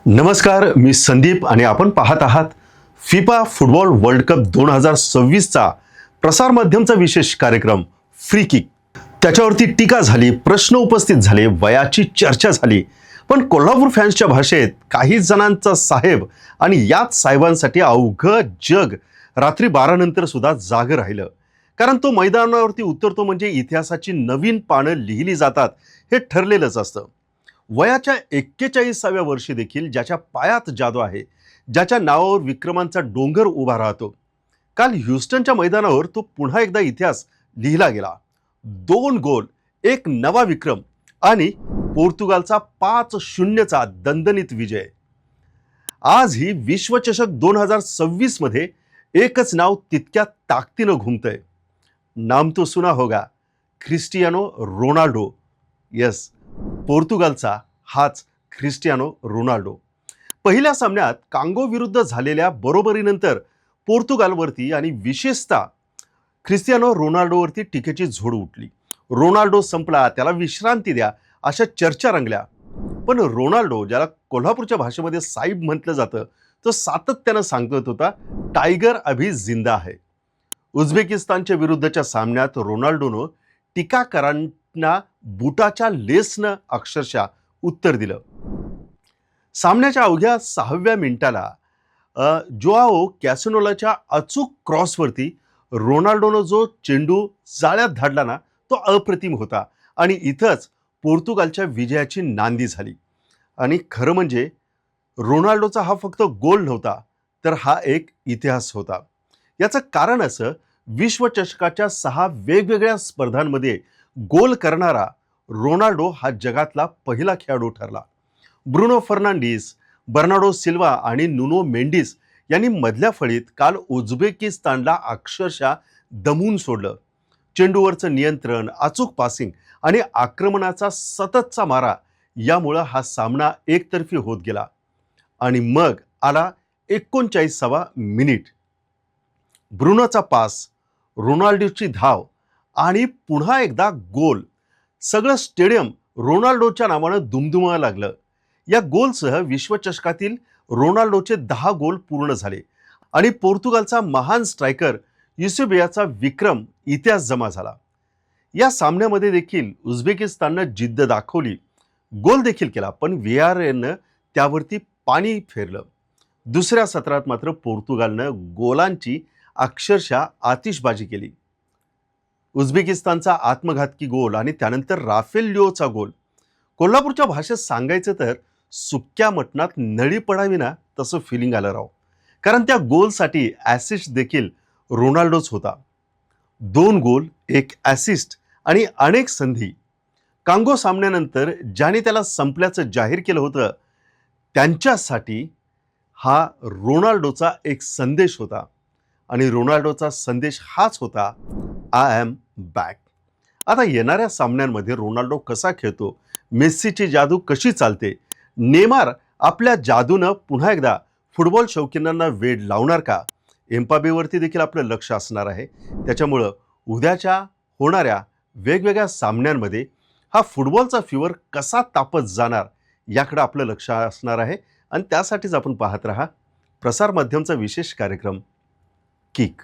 नमस्कार, मी संदीप आणि आपण पाहत आहात फिफा फुटबॉल वर्ल्ड कप 2026चा प्रसार माध्यमचा विशेष कार्यक्रम फ्री किक. त्याच्यावरती टीका झाली, प्रश्न उपस्थित झाले, वयाची चर्चा झाली. पण कोल्हापूर फॅन्सच्या भाषेत काही जणांचा साहेब आणि याच साहेबांसाठी अवघं जग रात्री 12 नंतर सुद्धा जागं राहिलं. कारण तो मैदानावरती उतरतो म्हणजे इतिहासाची नवीन पानं लिहिली जातात हे ठरलेलंच असतं. वयाच्या 41व्या वर्षी देखील ज्याच्या पायात जादू आहे, ज्याच्या नावावर विक्रमांचा डोंगर उभा राहतो, काल ह्यूस्टनच्या मैदानावर तो पुन्हा एकदा इतिहास लिहिला गेला. 2 गोल, एक नवा विक्रम आणि पोर्तुगालचा 5-0चा दणदणीत विजय. आज ही विश्वचषक 2026 मध्ये एकच नाव तितक्या ताकदीनं घुमतंय. नाम तो सुना होगा, क्रिस्टियानो रोनाल्डो. यस, पोर्तुगालचा हाच क्रिस्टियानो रोनाल्डो. पहिल्या सामन्यात कांगो विरुद्ध झालेल्या बरोबरीनंतर पोर्तुगालवरती आणि विशेषतः क्रिस्टियानो रोनाल्डोवरती टीकेची झोड उठली. रोनाल्डो संपला, त्याला विश्रांती द्या, अशा चर्चा रंगल्या. पण रोनाल्डो, ज्याला कोल्हापूरच्या भाषेमध्ये साहेब म्हटलं जातं, तो सातत्यानं सांगत होता, टायगर अभी जिंदा है. उझबेकिस्तानच्या विरुद्धच्या सामन्यात रोनाल्डोनं टीकाकारांना बुटाच्या लेसनं अक्षरशः उत्तर दिलं. सामन्याच्या अवघ्या 6व्या मिनिटाला जोआओ कॅसिनोलाच्या अचूक क्रॉसवरती रोनाल्डोनं जो चेंडू जाळ्यात धाडला ना, तो अप्रतिम होता आणि इथंच पोर्तुगालच्या विजयाची नांदी झाली. आणि खरं म्हणजे रोनाल्डोचा हा फक्त गोल नव्हता, तर हा एक इतिहास होता. याचं कारण असं, विश्वचषकाच्या 6 वेगवेगळ्या स्पर्धांमध्ये गोल करणारा रोनाल्डो हा जगातला पहिला खेळाडू ठरला. ब्रुनो फर्नांडिस, बर्नार्डो सिल्वा आणि नुनो मेंडिस यांनी मधल्या फळीत काल उझबेकिस्तानला अक्षरशः दमवून सोडलं. चेंडूवरचं नियंत्रण, अचूक पासिंग आणि आक्रमणाचा सततचा मारा यामुळं हा सामना एकतर्फी होत गेला. आणि मग आला 39वा मिनिट. ब्रुनोचा पास, रोनाल्डोची धाव आणि पुन्हा एकदा गोल. सगळं स्टेडियम रोनाल्डोच्या नावानं दुमदुमायला लागलं. या गोलसह विश्वचषकातील रोनाल्डोचे 10 गोल पूर्ण झाले आणि पोर्तुगालचा महान स्ट्रायकर युसेबियाचा विक्रम इतिहास जमा झाला. या सामन्यामध्ये देखील उझबेकिस्ताननं जिद्द दाखवली, गोल देखील केला, पण VARनं त्यावरती पाणी फेरलं. दुसऱ्या सत्रात मात्र पोर्तुगालनं गोलांची अक्षरशः आतिषबाजी केली. उझबेकिस्तानचा आत्मघातकी गोल आणि त्यानंतर राफेल लिओचा गोल. कोल्हापूरच्या भाषेत सांगायचं तर सुक्या मटणात नळी पडावी ना, तसं फिलिंग आलं राव. कारण त्या गोलसाठी ॲसिस्ट देखील रोनाल्डोच होता. 2 गोल, 1 ॲसिस्ट आणि अनेक संधी. कांगो सामन्यानंतर ज्याने त्याला संपल्याचं जाहीर केलं होतं, त्यांच्यासाठी हा रोनाल्डोचा एक संदेश होता. आणि रोनाल्डोचा संदेश हाच होता, आय एम बॅक. आता येणाऱ्या सामन्यांमध्ये रोनाल्डो कसा खेळतो, मेस्सीची जादू कशी चालते, नेमार आपल्या जादूनं पुन्हा एकदा फुटबॉल शौकीनांना वेड लावणार का, एम्बापेवरती देखील आपलं लक्ष असणार आहे. त्याच्यामुळं उद्याच्या होणाऱ्या वेगवेगळ्या सामन्यांमध्ये हा फुटबॉलचा फीवर कसा तापत जाणार याकडे आपलं लक्ष असणार आहे. आणि त्यासाठीच आपण पाहत राहा प्रसार माध्यमचा विशेष कार्यक्रम किक.